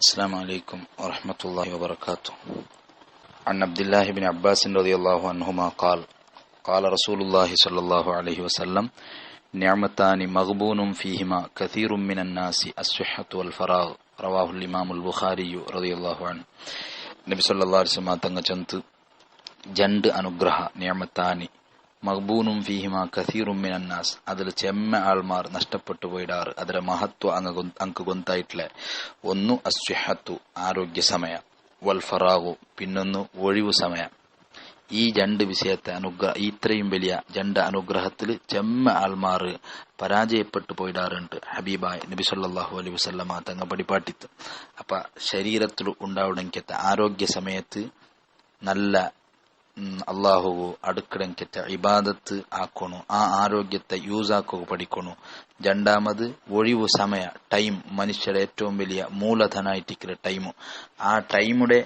السلام عليكم ورحمة الله وبركاته. عن عبد الله بن عباس رضي الله عنهما قال قال رسول الله صلى الله عليه وسلم نعمتان مغبون فيهما كثير من الناس الصحة والفراغ رواه الإمام البخاري رضي الله عنه. നബി സല്ലല്ലാഹു അലൈഹി വസല്ലം തങ്ങൾ ചന്ത് രണ്ട് അനുഗ്രഹ നിഅമത്താനി മഗ്ബൂനും ഫീഹിമ കസീറും മിനന്നാസ്, അതിൽ ചെമ്മ ആൾമാർ നഷ്ടപ്പെട്ടു പോയിടാറ്. ಅದರ ಮಹತ್ವ ಅಂಕ ಗೊತ್ತಾയിട്ടില്ല. ഒന്ന് അസ്വിഹത്തു ആരോഗ്യ സമയ, വൽ ഫറാഗു പിന്നൊന്ന് ഒഴിവു സമയ. ഈ രണ്ട് വിഷയത്തെ ഇത്രയും വലിയ രണ്ട് അനുഗ്രഹത്തിൽ ചെമ്മ ആൾമാർ പരാജയപ്പെട്ടു പോയിടാറുണ്ട്. ഹബീബായ നബി സല്ലല്ലാഹു അലൈഹി വസല്ലമ തങ്ങൾ പടിപാട്ടിത്ത്. അപ്പ ശരീരത്തിൽ ഉണ്ടാവുടെങ്കത്ത ആരോഗ്യ സമയത്ത് നല്ല അള്ളാഹു അടുക്കടങ്കത്തെ ഇബാദത്ത് ആക്കണു, ആ ആരോഗ്യത്തെ യൂസ് ആക്കുക പഠിക്കണു. രണ്ടാമത് ഒഴിവു സമയ ടൈം, മനുഷ്യരുടെ ഏറ്റവും വലിയ മൂലധനായിട്ടിരിക്കുന്ന ടൈമു. ആ ടൈമുടെ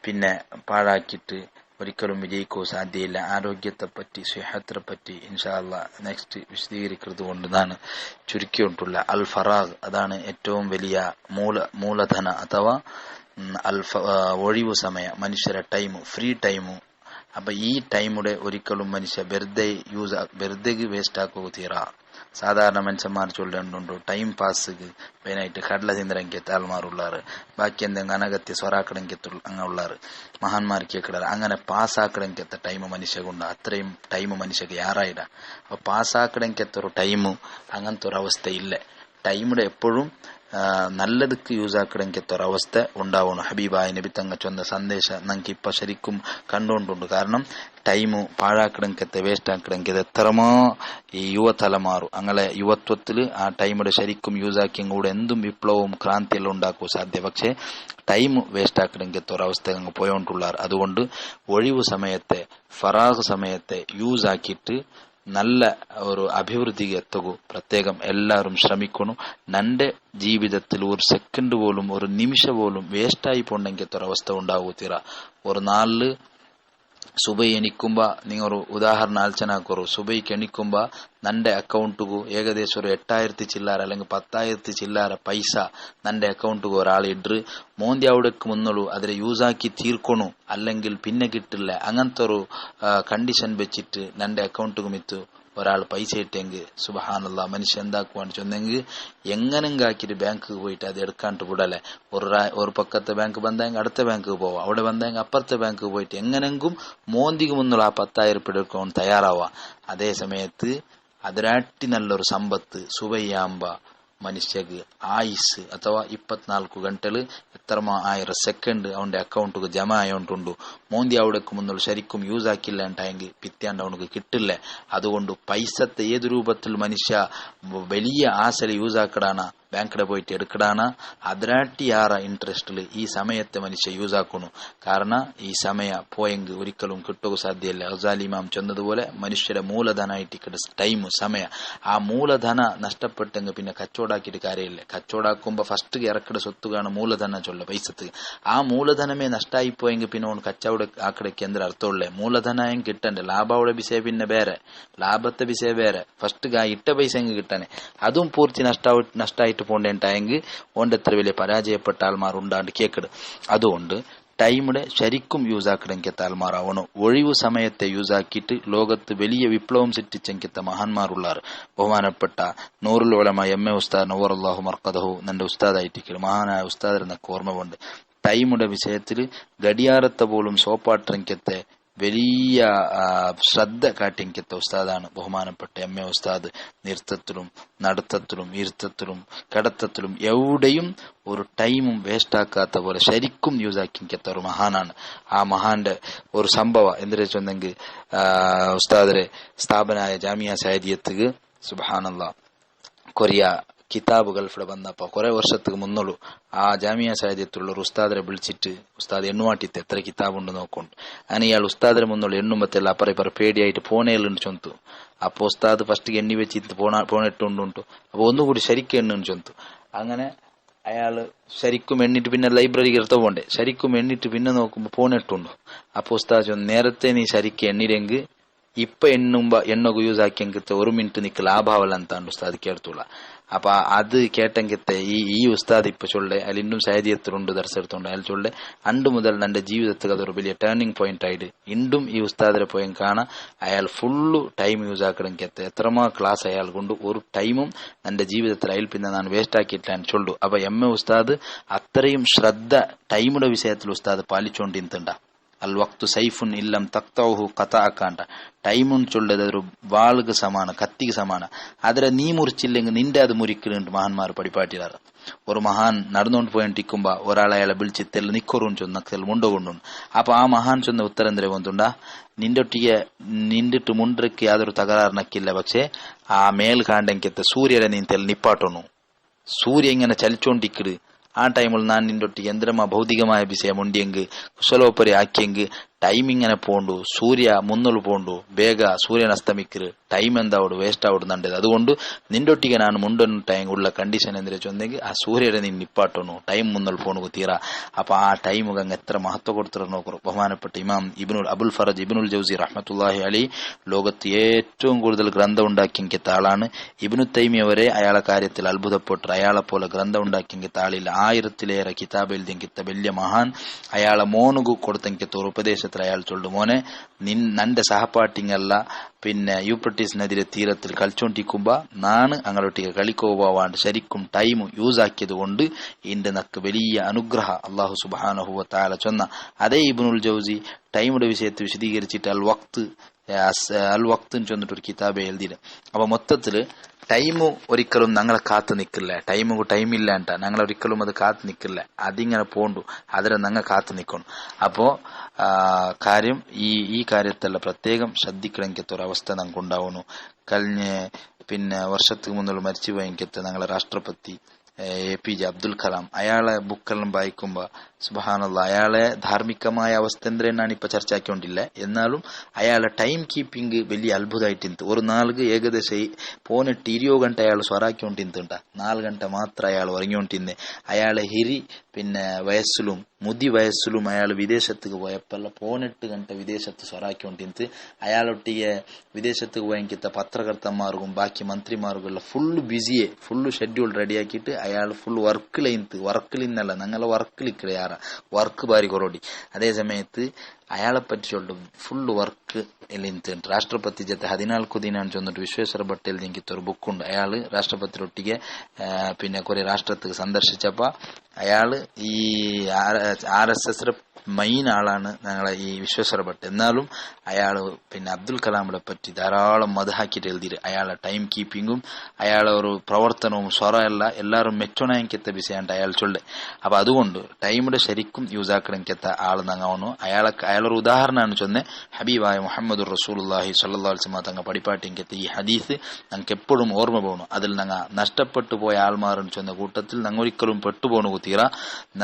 പിന്നെ പാഴാക്കിയിട്ട് ഒരിക്കലും വിജയിക്കോ സാധ്യയില്ല. ആരോഗ്യത്തെ പറ്റി സ്വഹത്തെ പറ്റി ഇൻഷാ അല്ലാഹ് നെക്സ്റ്റ് വിശദീകരിക്കുന്നത് കൊണ്ടാണ് ചുരുക്കിയിട്ടുള്ള അൽ ഫറാഗ്. അതാണ് ഏറ്റവും വലിയ മൂലധന അഥവാ ഒഴിവു സമയ, മനുഷ്യരുടെ ടൈമു, ഫ്രീ ടൈമു. അപ്പൊ ഈ ടൈമുടെ ഒരിക്കലും മനുഷ്യ വെറുതെ വേസ്റ്റ് ആക്കുക തീരാ. സാധാരണ മനുഷ്യന്മാർ ചൊല്ലുന്നുണ്ട് ടൈം പാസ് മെയിനായിട്ട് കടല തിന്തരങ്കെത്ത ആൾമാരുള്ളാറ്, ബാക്കി എന്തെങ്കിലും അനഗത്യ സ്വരാക്കടങ്കെത്ത അങ്ങുള്ളാറ്, മഹാന്മാർക്ക് കേൾക്കിടാറ്. അങ്ങനെ പാസ്സാക്കടങ്കെത്ത ടൈം മനുഷ്യകുണ്ട്. അത്രയും ടൈം മനുഷ്യക്ക് യാറായിട. അപ്പൊ പാസ്സാക്കടങ്കെത്ത ഒരു ടൈമു അങ്ങനത്തെ ഒരു അവസ്ഥ ഇല്ല. ടൈമുടെ എപ്പോഴും നല്ലದಕ್ಕೆ ಯೂಸ್ ಆಕಡಂಕೆತ್ತ ഒരവസ്ഥ ഉണ്ടാവണം. ഹബീബായ നബി തങ്ങ ചൊന്ന സന്ദേശ നമുക്ക് ഇപ്പൊ ശരിക്കും കണ്ടുകൊണ്ടുണ്ട്. കാരണം ടൈമു പാഴാക്കടങ്കത്തെ വേസ്റ്റ് ആക്കടങ്കത് എത്രമോ ഈ യുവതലമാറു അങ്ങനെ യുവത്വത്തിൽ ആ ടൈമുടെ ശരിക്കും യൂസ് ആക്കിയും കൂടെ എന്തും വിപ്ലവവും ക്രാന്തിയെല്ലാം ഉണ്ടാക്കുക സാധ്യ. പക്ഷേ ടൈം വേസ്റ്റ് ആക്കടങ്കത്തെ ഒരവസ്ഥ അങ്ങ് പോയോണ്ടുള്ളാറ്. അതുകൊണ്ട് ഒഴിവു സമയത്തെ, ഫറാഗ് സമയത്തെ യൂസ് ആക്കിയിട്ട് നല്ല ഒരു അഭിവൃദ്ധിക്ക് എത്തുക പ്രത്യേകം എല്ലാവരും ശ്രമിക്കണം. നന്റെ ജീവിതത്തിൽ ഒരു സെക്കൻഡ് പോലും ഒരു നിമിഷം പോലും വേസ്റ്റായി പോണ്ടെങ്കിൽ ഒരവസ്ഥ ഉണ്ടാകൂത്തീറ. ഒരു നാളില് സുബൈ എണിക്കുമ്പോ നിങ്ങൾ ഒരു ഉദാഹരണ ആലോചനാക്കറു. സുബൈക്ക് എണിക്കുമ്പോ നന്റെ അക്കൗണ്ടുകു ഏകദേശം ഒരു 8,000 ചില്ലാര അല്ലെങ്കിൽ 10,000 ചില്ലാര പൈസ നന്റെ അക്കൗണ്ടുകു ഒരാളിട്ട് മോന്തി അവിടേക്ക് മുന്നോളൂ അതിനെ യൂസാക്കി തീർക്കണു, അല്ലെങ്കിൽ പിന്നെ കിട്ടില്ല. അങ്ങനത്തെ ഒരു കണ്ടീഷൻ വെച്ചിട്ട് നന്റെ അക്കൗണ്ടുകു മിത്ത് ഒരാൾ പൈസ ഇട്ടെങ്കിൽ സുബ്ഹാനല്ലാ മനുഷ്യ എന്താക്കുവാണ് ചൊന്നെങ്കിൽ എങ്ങനെങ്കിലും ആക്കിയിട്ട് ബാങ്കിക്ക് പോയിട്ട് അത് എടുക്കാണ്ട് വിടല്ലേ. ഒരു പക്കത്തെ ബാങ്ക് ബന്തെങ്കിൽ അടുത്ത ബാങ്കിക്ക് പോവാം, അവിടെ ബന്തെങ്കിൽ അപ്പുറത്തെ ബാങ്കിക്ക് പോയിട്ട് എങ്ങനെങ്കിലും മോന്തിക്ക് മുന്നുള്ള ആ 10,000 എടുക്കാൻ തയ്യാറാവാം. അതേ സമയത്ത് അതിനാട്ടി നല്ലൊരു സമ്പത്ത് സുബയ്യാമ്പ മനുഷ്യക്ക് ആയുസ് അഥവാ 24 ഗಂಟೆలు എത്രമോ 1000 സെക്കൻഡ് അവന്റെ അക്കൗണ്ടിക്ക് ജമ ആയോണ്ടുണ്ട്. മോന്തി അവിടേക്ക് മുന്നുള്ള ശരിക്കും യൂസ് ആക്കില്ല ഉണ്ടായെങ്കിൽ പിറ്റാണ്ട് അവനക്ക് കിട്ടില്ല. അതുകൊണ്ട് പൈസത്തെ ഏത് രൂപത്തിൽ മനുഷ്യ വലിയ ആശല യൂസ് ആക്കടാന ബാങ്കിടെ പോയിട്ട് എടുക്കടാന അതിനാട്ടി യാറ ഇൻട്രസ്റ്റില് ഈ സമയത്തെ മനുഷ്യ യൂസ് ആക്കണു. കാരണം ഈ സമയ പോയെങ്കിൽ ഒരിക്കലും കിട്ടുക സാധ്യമല്ല. ഗസാലി ഇമാം ചെന്നതുപോലെ മനുഷ്യരുടെ മൂലധനായിട്ട് ടൈം സമയ, ആ മൂലധന നഷ്ടപ്പെട്ടെങ്കിൽ പിന്നെ കച്ചവടാക്കിയിട്ട് കാര്യമില്ല. കച്ചവടാക്കുമ്പോ ഫസ്റ്റ് ഇറക്കട സ്വത്ത് കാണും മൂലധന ചൊല്ല പൈസത്ത്. ആ മൂലധനമേ നഷ്ടായി പോയെങ്കിൽ പിന്നെ ഓൺ കച്ചവട ആക്കടയ്ക്ക് എന്തൊരു അർത്ഥമുള്ളേ. മൂലധനായും കിട്ടണ്ടേ, ലാഭയുടെ വിഷയ പിന്നെ വേറെ, ലാഭത്തെ വിഷയ വേറെ. ഫസ്റ്റ് ഇട്ട പൈസ എങ്കിൽ കിട്ടണേ, അതും പൂർത്തി നഷ്ടായിട്ട് പോണ്ടേണ്ടായെങ്കിൽ ഓന്റെ എത്ര വലിയ പരാജയപ്പെട്ട ആൾമാർ ഉണ്ടാണ്ട് കേക്കട്. അതുകൊണ്ട് ടൈമുടെ ശരിക്കും യൂസ് ആക്കണമെങ്കിൽ ആൾമാറാവണം. ഒഴിവു സമയത്തെ യൂസ് ആക്കിയിട്ട് ലോകത്ത് വലിയ വിപ്ലവം സൃഷ്ടിച്ചെങ്കിത്ത മഹാന്മാരുള്ളാർ. ബഹുമാനപ്പെട്ട നൂറുൽ ഉലമ എം.എ. ഉസ്താദ് നവറല്ലാഹു മർക്കദഹു നന്റെ ഉസ്താദായിട്ടിരിക്കും. മഹാനായ ഉസ്താദിനെന്നൊക്കെ ഓർമ്മകൊണ്ട് ടൈമുടെ വിഷയത്തിൽ ഗഡിയാരത്തെ പോലും സോപ്പാട്ടെങ്കത്തെ വലിയ ശ്രദ്ധ കാട്ടിങ്കത്തെ ഉസ്താദാണ് ബഹുമാനപ്പെട്ട എം.എ. ഉസ്താദ്. നൃത്തത്തിലും നടത്തത്തിലും ഇരുത്തത്തിലും കിടത്തത്തിലും എവിടെയും ഒരു ടൈമും വേസ്റ്റ് ആക്കാത്ത പോലെ ശരിക്കും യൂസ് ആക്കിക്കത്ത ഒരു മഹാനാണ്. ആ മഹാന്റെ ഒരു സംഭവം എന്തിനു വെച്ചെന്നെങ്കിൽ ഉസ്താദിന്റെ സ്ഥാപനായ ജാമിയ സഅദിയത്തുക്ക് സുബ്ഹാനല്ലാ കൊറിയ കിതാബ് ഗൾഫിടെ വന്നപ്പോ കുറെ വർഷத்துக்கு മുന്നുള്ളൂ ആ ജാമിയ സഅദിയത്തുള്ള ഒരു ഉസ്താദിനെ വിളിച്ചിട്ട് ഉസ്താദ് എണ്ണുവാട്ടിത്തെ എത്ര കിതാബുണ്ട് നോക്കൊണ്ട്. അങ്ങനെ ഇയാൾ ഉസ്താദിന് മുന്നുള്ള എണ്ണുമ്പത്തെല്ലാം അപ്പറ പേടിയായിട്ട് പോണേലുണ്ട് ചൊന്തു. അപ്പൊ ഉസ്താദ് ഫസ്റ്റ് എണ്ണി വെച്ചിട്ട് പോണിട്ടുണ്ടുണ്ടു. അപ്പൊ ഒന്നുകൂടി ശരിക്കും എണ്ണുണ്ട് ചൊന്തു. അങ്ങനെ അയാള് ശരിക്കും എണ്ണിട്ട് പിന്നെ ലൈബ്രറിക്ക് എടുത്ത പോണ്ടേ, ശരിക്കും എണ്ണിട്ട് പിന്നെ നോക്കുമ്പോ പോണിട്ടുണ്ടു. അപ്പൊ ഉസ്താദ് ചൊന്നു നേരത്തെ നീ ശരിക്കും എണ്ണിരെങ്കിൽ ഇപ്പൊ ಎಣ್ಣುಗ ಯೂಸ್ ಹಾಕ್ಯಂಗಿತ್ತ 1 ಮಿನಿಟ್ ನಿಕ್ ಲಾಭ ಅವಲ್ಲ ಅಂತ ಉಸ್ತಾದ್ ಕೇಳ್ತುಳ. അപ്പൊ അത് കേട്ടെങ്കിത്തെ ഈ ഉസ്താദ് ഇപ്പൊ ചൊല്ലെ അതിൽ ഇന്നും സാഹചര്യത്തിലുണ്ട് ദർശനത്തുണ്ട് അയാൾ ചൊല്ലെ അണ്ട് മുതൽ എന്റെ ജീവിതത്തിൽ അതൊരു വലിയ ടേണിംഗ് പോയിന്റ് ആയിട്ട് ഇണ്ടും ഈ ഉസ്താദിനെ പോയി കാണാൻ അയാൾ ഫുള്ള് ടൈം യൂസ് ആക്കണമെങ്കിൽ എത്രമാ ക്ലാസ് അയാൾ കൊണ്ട് ഒരു ടൈമും എന്റെ ജീവിതത്തിൽ അയാൾ പിന്നെ ഞാൻ വേസ്റ്റ് ആക്കിയിട്ടില്ല ചൊല്ലു. അപ്പൊ ഉസ്താദ് അത്രയും ശ്രദ്ധ ടൈമുടെ വിഷയത്തിൽ ഉസ്താദ് പാലിച്ചുകൊണ്ടിരുന്നുണ്ട. അൽ വക്തു സൈഫുൻ ഇല്ലം തക്തൗഹു കഥാക്കാണ്ട ടൈമുൻ ചൊല്ലത് ഒരു വാളുക സമാന കത്തിക്ക് സമാന അതിരെ നീ മുറിച്ചില്ലെങ്കിൽ നിന്റെ അത് മുറിക്കുന്നുണ്ട് മഹാന്മാർ പടിപ്പാട്ടിലാറ്. ഒരു മഹാൻ നടന്നുകൊണ്ട് പോയിട്ടിരിക്കുമ്പോ ഒരാളെ അയാളെ വിളിച്ചിത്തെല്ലാം നിക്കൊറും ചൊന്നൽ മുണ്ടുകൊണ്ടു. അപ്പൊ ആ മഹാൻ ചൊന്ന ഉത്തരം എന്തിരെ പോന്തുണ്ടാ നിന്റൊട്ടിಗೆ നിന്നിട്ട് മുണ്ടಕ್ಕೆ യാതൊരു തകരാറിനക്കില്ല, പക്ഷെ ആ മേൽ കാണ്ടെങ്കത്തെ സൂര്യനെ നീ തെൽ നിപ്പാട്ടണു. സൂര്യ ഇങ്ങനെ ചലിച്ചോണ്ടിക്കട് ആ ടൈമിൽ ഞാൻ നിന്റൊട്ടിಗೆ എന്തിരമാ ഭൗതികമായ വിഷയം ഉണ്ടിയെങ്കിൽ കുശലോപരി ആക്കിയെങ്കിൽ ടൈം ഇങ്ങനെ പോണ്ടു, സൂര്യ മുന്നോട്ട് പോണ്ടു, ಬೇಗ സൂര്യൻ അസ്തമിക്കರು ടൈം എന്താവോട് വേസ്റ്റ് ആവുന്നുണ്ടത്. അതുകൊണ്ട് നിന്റൊಟ್ಟಿಗೆ ನಾನು ಮುಂಡನ್ನು ಟೈಮ್ ಉಳ್ಳ ಕಂಡೀಷನ್ ಎಂದ್ರೆ ಚೊಂದೆಗೆ ಆ ಸೂರ್ಯರ ನೀನ್ ನಿಪ್ಪಾಟೋನು ಟೈಮ್ ಮುನ್ನಲ್ ಪೋಣಗು ತೀರಾ. അപ്പൊ ആ ടൈമുക എത്ര മഹത്വ കൊടുത്തിട്ട് നോക്കൂ. ബഹുമാനപ്പെട്ട ഇമാം അബുൽ ഫറജ് ഇബ്നുൽ ജൗസി റഹ്മത്തുള്ളാഹി അലൈഹി ലോകത്ത് ഏറ്റവും കൂടുതൽ ഗ്രന്ഥം ഉണ്ടാക്കിയെങ്കിത്ത ആളാണ്. ഇബ്നു തൈമിയ വരെ അയാളെ കാര്യത്തിൽ അത്ഭുതപ്പെട്ടു. അയാളെ പോലെ ഗ്രന്ഥം ഉണ്ടാക്കിയെങ്കിത്ത ആളിൽ 1000-ലേറെ കിതാബ് എഴുതിയെങ്കിത്ത വലിയ മഹാൻ. അയാളെ മോനുകു കൊടുത്തെങ്കിത്ത ഒരു ഉപദേശത്തിൽ അയാൾ ചൊല്ലു, മോനെ നന്റെ സഹപാഠിങ്ങല്ല പിന്നെ യൂപ്രട്ടീസ് നദിയുടെ തീരത്തിൽ കളിച്ചോണ്ടിരിക്കുമ്പോ നാണ് അങ്ങോട്ടേക്ക് കളിക്കോവാണ്ട് ശരിക്കും ടൈം യൂസ് ആക്കിയത് കൊണ്ട് ഇതിന്റെ നക്ക് വലിയ അനുഗ്രഹ അള്ളാഹു സുബ്ഹാനഹു വ തആല ചൊന്ന. അതേ ഇബ്നുൽ ജൗസി ടൈമുടെ വിഷയത്തെ വിശദീകരിച്ചിട്ട് അൽ വക്ത് ചൊന്നിട്ടൊരു കിതാബ് എഴുതിയത്. അപ്പൊ മൊത്തത്തില് ടൈമു ഒരിക്കലും ഞങ്ങളെ കാത്തു നിൽക്കില്ല. ടൈം ഇല്ലാണ്ട ഞങ്ങളൊരിക്കലും അത് കാത്തു നിൽക്കില്ല. അതിങ്ങനെ പോണ്ടു, അതിനെ ഞങ്ങൾ കാത്തു നിൽക്കണം. അപ്പോ കാര്യം ഈ കാര്യത്തെല്ലാം പ്രത്യേകം ശ്രദ്ധിക്കണമെങ്കിൽ ഒരവസ്ഥ ഞങ്ങൾക്ക് ഉണ്ടാവുന്നു. കഴിഞ്ഞ പിന്നെ വർഷத்துக்கு മുന്നിൽ മരിച്ചു പോയെങ്കിൽ ഞങ്ങളെ രാഷ്ട്രപതി APJ അബ്ദുൽ കലാം അയാളെ ബുക്കെല്ലാം വായിക്കുമ്പോ സുബ്ഹാനല്ലാഹ് അയാളെ ധാർമ്മികമായ അവസ്ഥ എന്തിനാണ് ഇപ്പൊ ചർച്ചയാക്കിക്കൊണ്ടില്ല. എന്നാലും അയാളെ ടൈം കീപ്പിംഗ് വലിയ അത്ഭുതമായിട്ട് ഒരു നാൾക്ക് ഏകദേശം പോന്നിട്ട് 20 ಗಂಟೆ അയാൾ സ്വറാക്കിക്കൊണ്ടിരുന്നുണ്ട. 4 ಗಂಟೆ മാത്രം അയാൾ ഉറങ്ങിക്കൊണ്ടിരുന്നേ. അയാളെ ഹിരി പിന്നെ വയസ്സിലും മുതി വയസ്സിലും അയാൾ വിദേശത്തേക്ക് പോയപ്പല്ല 18 ಗಂಟೆ വിദേശത്ത് സ്വറാക്കിക്കൊണ്ടിരുന്നത്. അയാളൊട്ടിಗೆ വിദേശത്തേക്ക് പോയെങ്കിത്ത പത്രകർത്തന്മാർക്കും ബാക്കി മന്ത്രിമാർക്കും എല്ലാം ഫുള്ള് ബിസിയെ ഫുള്ള് ഷെഡ്യൂൾ റെഡിയാക്കിയിട്ട് അയാൾ ഫുൾ വർക്കിലിന്നല്ല ഞങ്ങളെ വർക്കിലിക്കട വർക്ക് ബാരി കൊറോടി. അതേ സമയത്ത് അയാളെ പറ്റി ചൊല്ലും ഫുള്ള് വർക്ക് എല്ലിಂತ ರಾಷ್ಟ್ರಪತಿ ಜೊತೆ 14 ದಿನ ಅಂತ ಚೊಂದಿಟ್ಟು ವಿಶ್ವೇಶ್ವರ ಭಟ್ ಎಲ್ದಿಂಗಿತ್ತು ഒരു ബുക്കുണ്ട്. അയാള് രാഷ്ട്രപതിയൊട്ടിಗೆ പിന്നെ കുറെ രാഷ്ട്രത്തേക്ക് സന്ദർശിച്ചപ്പ അയാള് ഈ RSS മെയിൻ ആളാണ് ഞങ്ങളെ ഈ വിശ്വേശ്വര ഭട്ട്. എന്നാലും അയാള് പിന്നെ അബ്ദുൽ കലാമിനെ പറ്റി ധാരാളം മദഹാക്കിട്ട് എഴുതിയിട്ട് അയാളെ ടൈം കീപ്പിങ്ങും അയാളെ ഒരു പ്രവർത്തനവും സ്വറമല്ല എല്ലാവരും മെച്ചോണായിക്കത്തെ വിഷയമായിട്ട് അയാൾ ചൊല്ലെ. അപ്പൊ അതുകൊണ്ട് ടൈമിന്റെ ശരിക്കും യൂസ് ആക്കണമെങ്കിത്ത ആള് നങ്ങാവുന്നു. അയാളൊരു ഉദാഹരണമാണ് ചൊന്നെ ഹബീബായ മുഹമ്മദ് റസൂലുള്ളാഹി സ്വല്ലല്ലാഹു അലൈഹി വസല്ലം തങ്ങൾ പഠിപ്പാട്ടിങ്കത്തെ ഈ ഹദീസ് ഞങ്ങൾക്ക് എപ്പോഴും ഓർമ്മ പോകണം. അതിൽ ഞങ്ങൾ നഷ്ടപ്പെട്ടു പോയ ആൾമാരെന്ന് ചൊന്ന കൂട്ടത്തിൽ ഞങ്ങൾ ഒരിക്കലും പെട്ടുപോണു കുത്തീറ.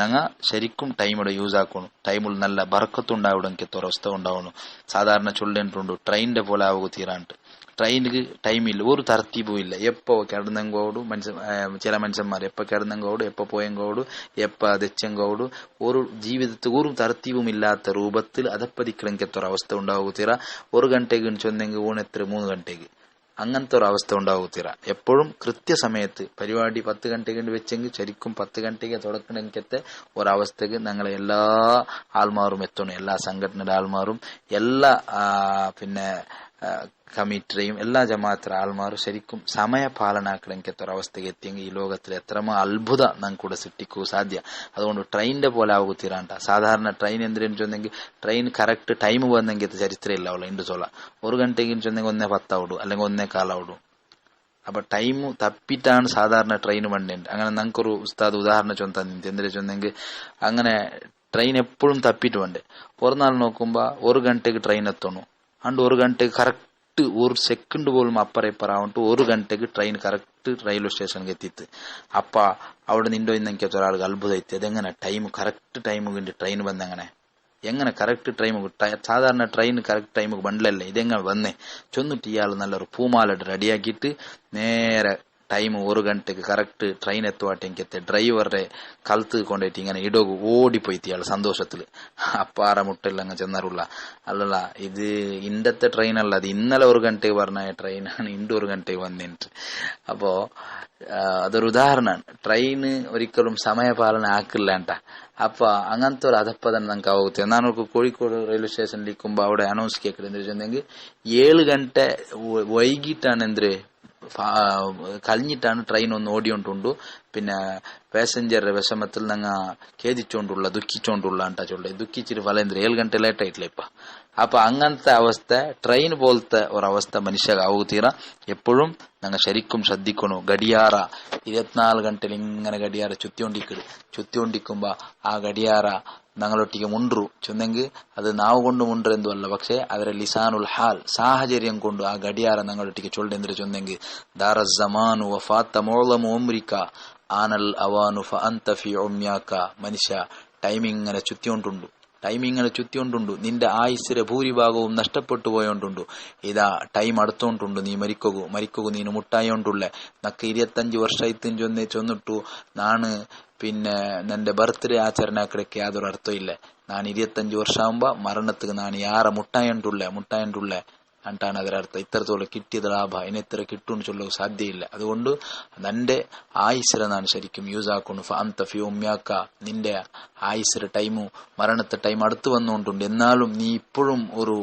ഞങ്ങൾ ശരിക്കും ടൈമിടെ യൂസ് ആക്കണം. ടൈമിൽ നല്ല ബർക്കത്തുണ്ടാവിടെങ്കിത്ത ഒരവസ്ഥ ഉണ്ടാവണം. സാധാരണ ചൊല്ലേണ്ടുണ്ട് ട്രെയിനിന്റെ പോലെ ആവുക തീരാണ്ട്. ട്രെയിനിക്ക് ടൈമില്ല, ഒരു തർത്തീപും ഇല്ല. എപ്പോ കിടന്നെങ്കോട് ചില മനുഷ്യന്മാർ എപ്പോ കിടന്നെങ്കോട് എപ്പോ പോയെങ്കോട് എപ്പോ തെച്ചെങ്കോട് ഒരു ജീവിതത്തിൽ ഒരു തർത്തീപും ഇല്ലാത്ത രൂപത്തിൽ അതപ്പതിക്കണമെങ്കിൽ ഒരവസ്ഥ ഉണ്ടാവുക തീര. 1 ಗಂಟೆಗೆ ചൊന്നെങ്കിൽ ഊണെത്ര 3 ಗಂಟೆಗೆ അങ്ങനത്തെ ഒരു അവസ്ഥ ഉണ്ടാവുക. എപ്പോഴും കൃത്യസമയത്ത് പരിപാടി 10 ಗಂಟೆಗೆ വെച്ചെങ്കിൽ ശരിക്കും 10 ಗಂಟೆಗೆ തുടക്കണമെങ്കിൽ ഒരവസ്ഥക്ക് ഞങ്ങളെ എല്ലാ ആൾമാരും എത്തണം. എല്ലാ സംഘടനയുടെ ആൾമാരും എല്ലാ പിന്നെ കമ്മിറ്റിയും എല്ലാ ജമാഅത്തിലെ ആൾമാരും ശരിക്കും സമയപാലനാക്കണമെങ്കിൽ ഒരവസ്ഥക്ക് എത്തിയെങ്കിൽ ഈ ലോകത്തിൽ എത്രമാ അത്ഭുത ഞങ്ങൾക്കൂടെ സൃഷ്ടിക്കൂ സാധ്യ. അതുകൊണ്ട് ട്രെയിനിന്റെ പോലെ ആവുക തീരാണ്ട. സാധാരണ ട്രെയിൻ എന്തിനു ചൊന്നെങ്കിൽ ട്രെയിൻ കറക്റ്റ് ടൈം വന്നെങ്കിൽ ചരിത്രം ഇല്ല അവളെ ഇണ്ട് ചോള. 1 ಗಂಟೆಗೆ ചൊന്നെങ്കിൽ 1:10 ആവിടും അല്ലെങ്കിൽ 1:15 ആവിടും. അപ്പൊ ടൈം തപ്പിട്ടാണ് സാധാരണ ട്രെയിൻ വണ്ടേണ്ടത്. അങ്ങനെ ഞങ്ങൾക്കൊരു ഉസ്താദ് ഉദാഹരണം ചൊന്താ എന്തിനു ചൊന്നെങ്കിൽ അങ്ങനെ ട്രെയിൻ എപ്പോഴും തപ്പിട്ട് വേണ്ടേ. ഒരു നാൾ നോക്കുമ്പോ 1 ಗಂಟೆಗೆ ട്രെയിൻ എത്തണു അണ്ട് 1 ಗಂಟೆಗೆ കറക്റ്റ് 1 ಸೆಕೆಂಡ್ പോലും അപ്പറ ഇപ്പറാവണ്ട് 1 ಗಂಟೆಗೆ ട്രെയിൻ കറക്റ്റ് റെയിൽവേ സ്റ്റേഷനിൽ എത്തിത്ത്. അപ്പ അവിടെ നിന്നോ ഇന്നെങ്കിൽ ഒരാൾക്ക് അത്ഭുതമായിട്ട് അതെങ്ങനെ ടൈം കറക്റ്റ് ടൈം കൊണ്ട് ട്രെയിൻ വന്നെങ്ങനെ എങ്ങനെ കറക്റ്റ് ടൈം സാധാരണ ട്രെയിൻ കറക്റ്റ് ടൈം ബണ്ടിലല്ലേ ഇതെങ്ങനെ വന്നേ ചൊന്നിട്ട് ഇയാൾ നല്ലൊരു പൂമാല റെഡിയാക്കിയിട്ട് നേരെ ಟೈಮ್ 1 ಗಂಟೆಗೆ ಕರೆಕ್ಟ್ ട്രെയിൻ എത്തുവാട്ടെങ്കിത്തെ ഡ്രൈവറെ കഴുത്ത് കൊണ്ടിട്ട് ഇങ്ങനെ ഇടോകു ഓടിപ്പോയിട്ട് ഇയാൾ സന്തോഷത്തില് അപ്പാറ മുട്ടെല്ലാം ചെന്നാറുള്ള അല്ലല്ല ഇത് ഇന്നത്തെ ട്രെയിൻ അല്ല അത് ഇന്നലെ 1 ഗಂಟೆಗೆ പറഞ്ഞ ട്രെയിനാണ് ഇണ്ട് 1 ഗಂಟೆಗೆ വന്നിട്ട് അപ്പോ അതൊരു ഉദാഹരണമാണ് ട്രെയിൻ ഒരിക്കലും സമയപാലന ആക്കില്ല ಅಂತ അപ്പൊ അങ്ങനത്തെ ഒരു അതപ്പതന്നെ നമുക്ക് ആവുತ್ತೆ ನಾನು കോഴിക്കോട് റെയിൽവേ സ്റ്റേഷനിൽ ഇരിക്കുമ്പോ അവിടെ അനൗൺസ് കേൾക്കുന്നുണ്ടെങ്കിൽ 7 ಗಂಟೆ വൈകിട്ടാണെന്ದ್ರೆ കഴിഞ്ഞിട്ടാണ് ട്രെയിൻ ഒന്ന് ഓടിയോണ്ടുണ്ട് പിന്നെ പാസഞ്ചർ വിഷമത്തിൽ ഞങ്ങ ഖേദിച്ചോണ്ടുള്ള ദുഃഖിച്ചോണ്ടുള്ള ಅಂತಾ ചൊല്ലേ ദുഃഖിച്ചിട്ട് ഫലം 7 ಗಂಟೆ ലേറ്റ് ആയിട്ടില്ല ഇപ്പൊ അപ്പൊ അങ്ങനത്തെ അവസ്ഥ ട്രെയിൻ പോലത്തെ ഒരവസ്ഥ മനുഷ്യക്ക് ആവുകീറ എപ്പോഴും ഞങ്ങൾ ശരിക്കും ശ്രദ്ധിക്കണു ഗടിയാറ 24 ಗಂಟೆಲಿ ഇങ്ങനെ ഗടിയാറ ചുറ്റിക്കൊണ്ടിരിക്കുമ്പോ ആ ഗടിയാറ ഞങ്ങളൊട്ടിಗೆ മുണ്ടു ചൊന്നെങ്കിൽ അത് നാവ് കൊണ്ട് മുണ്ടെന്തു അല്ല പക്ഷെ ಅದರ ലിസാനുൽ ഹാൽ സാഹചര്യം കൊണ്ട് ആ ഗടിയാറ ഞങ്ങളൊട്ടിಗೆ ചൊല്ലെಂದ್ರೆ ചൊന്നെങ്കിൽ ദാറസ് സമാനു വഫാത്ത മുഅ്ലമു ഉംരിക ആനൽ അവാനു ഫഅൻത ഫീ ഉമ്യാക മനുഷ്യ ടൈമിംഗ് ഇങ്ങനെ ചുറ്റിക്കൊണ്ടുണ്ട് ടൈമിങ്ങനെ ചുറ്റിക്കൊണ്ടുണ്ട് നിന്റെ ആയുസ്സിലെ ഭൂരിഭാഗവും നഷ്ടപ്പെട്ടു പോയോണ്ടുണ്ട് ഇതാ ടൈം അടുത്തോണ്ടുണ്ട് നീ മരിക്കോകു നീನು മുട്ടായോണ്ടുള്ള നക്ക് 25 ವರ್ಷ ആയിത്തഞ്ചൊന്നേ ചൊന്നിട്ടു നാണ് പിന്നെ നിന്റെ ബർത്ത്ഡേ ആചരണ ആക്കടಕ್ಕೆ യാതൊരു അർത്ഥം ഇല്ല ನಾನು 25 ವರ್ಷ ആവുമ്പോ മരണത്തിക്ക് ನಾನು ಯಾರ മുട്ടായണ്ടുള്ള ಅಂತಾണ് ಅದರ ಅರ್ಥ ഇത്രത്തോളം കിട്ടിയത് ലാഭ ഇനിത്ര കിട്ടുമെന്ന് ചൊല്ലാൻ സാധ്യയില്ല അതുകൊണ്ട് നിന്റെ ആയുസ്സിനെ ನಾನು ശരിക്കും യൂസ് ആക്കുന്നു ഫഅൻത ഫീ ഉമ്യാക നിന്റെ ആയുസ്സിലെ ടൈമു മരണത്തെ ടൈം അടുത്ത് വന്നുകൊണ്ടുണ്ട് എന്നാലും നീ ഇപ്പോഴും ഒരു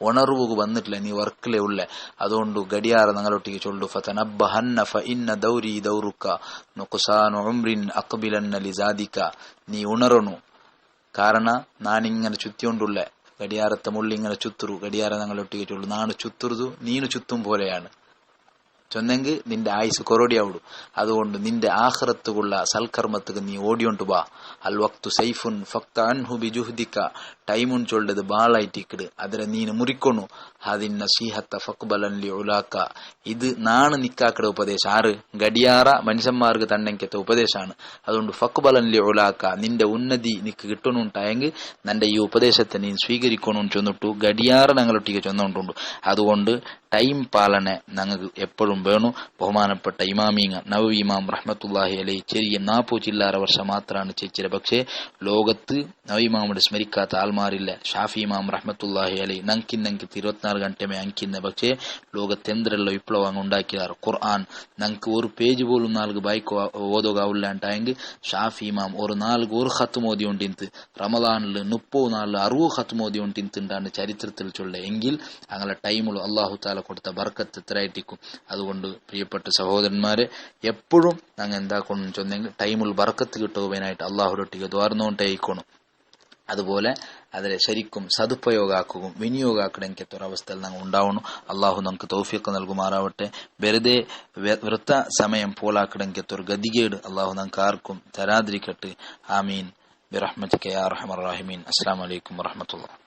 ഉണർവ് വന്നിട്ടില്ല നീ വർക്കിലേ ഉള്ള അതുകൊണ്ട് ഗടിയാറ ഞങ്ങളൊട്ടിಗೆ ചൊല്ലു ഫതനബ്ബഹന്ന ഫഇന്ന ദൗരി ദൗറുക നുഖ്സാനു ഉംറിൻ അഖ്ബിലന്ന ലിസാദിക നീ ഉണരണു കാരണം നാനിങ്ങനെ ചുറ്റിക്കൊണ്ടുള്ള ಗಡಿಯಾರತ್ತ ಮುಳ್ಳಿಂಗನ ಚುತ್ತರು ಗಡಿಯಾರ ഞങ്ങളൊട്ടിಗೆ ചൊല്ലു ನಾನು ചുത്തുറുದು ನೀನು ചുത്തും പോലെയാണ് ചൊന്നെങ്കിൽ നിന്റെ ആയുസ് കൊറോടിയാവിടും അതുകൊണ്ട് നിന്റെ ആഖിറത്തുള്ള സൽക്കർമ്മത്തുക്ക് നീ ഓടിയോണ്ട് ബാ അൽ വക്തു സൈഫുൻ ഫക്ത അൻഹു ബിജുഹ്ദിക ടൈമുൻ ചൊല്ലത് ബാളായിട്ടിക്കിട് അതിനെ നീನು മുറിക്കൊണു അതിൻ നസീഹത്ത ഫഖ്ബലൻ ലി ഉലാക ഇത് നാണ് നിക്കാക്കട ഉപദേശം ആറ് ഗടിയാറ മനുഷ്യന്മാർക്ക് തന്നെങ്കത്തെ ഉപദേശമാണ് അതുകൊണ്ട് ഫഖ്ബലൻ ലി ഉലാക നിന്റെ ഉന്നതി നിക്ക് കിട്ടണുണ്ടായെങ്കിൽ നിന്റെ ഈ ഉപദേശത്തെ നീ സ്വീകരിക്കണമെന്ന് ചൊന്നിട്ടു ഗടിയാറ ഞങ്ങളൊട്ടിಗೆ ചൊന്നുകൊണ്ടുണ്ട് അതുകൊണ്ട് ടൈം പാലന ഞങ്ങൾക്ക് എപ്പോഴും വേണം ബഹുമാനപ്പെട്ട ഇമാമിങ്ങ നവവി ഇമാം റഹ്മത്തുള്ളാഹി അലൈഹി ചെറിയ 40 ചില്ലാര വർഷം മാത്രമാണ് ചേച്ചിര പക്ഷേ ലോകത്ത് നവവി ഇമാമിനെ സ്മരിക്കാത്ത ആൾമാരില്ല ഷാഫി ഇമാം റഹ്മത്തുള്ളാഹി അലൈഹി ഞങ്ങൾക്ക് 24 ಗಂಟೆ ಅಂಕಿന്ന പക്ഷേ ലോകത്തെന്തരെല്ലാം വിപ്ലവം ഉണ്ടാക്കിയാറ് ഖുർആൻ ഞങ്ങൾക്ക് ഒരു പേജ് പോലും 4 ബൈക്ക് ഓതോകാവില്ല ഉണ്ടായെങ്കിൽ ഷാഫി ഇമാം ഒരു 4 ഖത്ം ഓതിയോണ്ടിന്ത് റമദാനിൽ 30 നാളിൽ 60 ഖത്ം ഓതിയോണ്ടിന്താണ് ചരിത്രത്തിൽ ചൊല്ല എങ്കിൽ അങ്ങനെ ടൈമുള്ള അല്ലാഹു തആല കൊടുത്ത ബർക്കത്ത് എത്രയായിരിക്കും അതുകൊണ്ട് പ്രിയപ്പെട്ട സഹോദരന്മാരെ എപ്പോഴും ഞങ്ങൾ എന്താക്കണം ചൊന്നെങ്കിൽ ടൈമുൽ ബർക്കത്ത് കിട്ടുവാനായിട്ട് അല്ലാഹുവിനൊട്ടിಗೆ ദ്വാർന്നുകൊണ്ടേയിരിക്കണം അതുപോലെ അതിനെ ശരിക്കും സദുപയോഗാക്കുകയും വിനിയോഗാക്കണമെങ്കിൽ ഒരവസ്ഥയിൽ ഞങ്ങൾ ഉണ്ടാവണം അള്ളാഹു നമുക്ക് തൗഫീഖ് നൽകുമാറാവട്ടെ വെറുതെ വൃത്ത സമയം പോലാക്കണമെങ്കിൽ ഒരു ഗതികേട് അള്ളാഹു നമുക്ക് ആർക്കും തരാതിരിക്കട്ടെ ആമീൻ ബിറഹ്മതിക യാ അർഹമർ റഹീമീൻ അസ്സലാമു അലൈക്കും വറഹ്മത്തുള്ളാഹി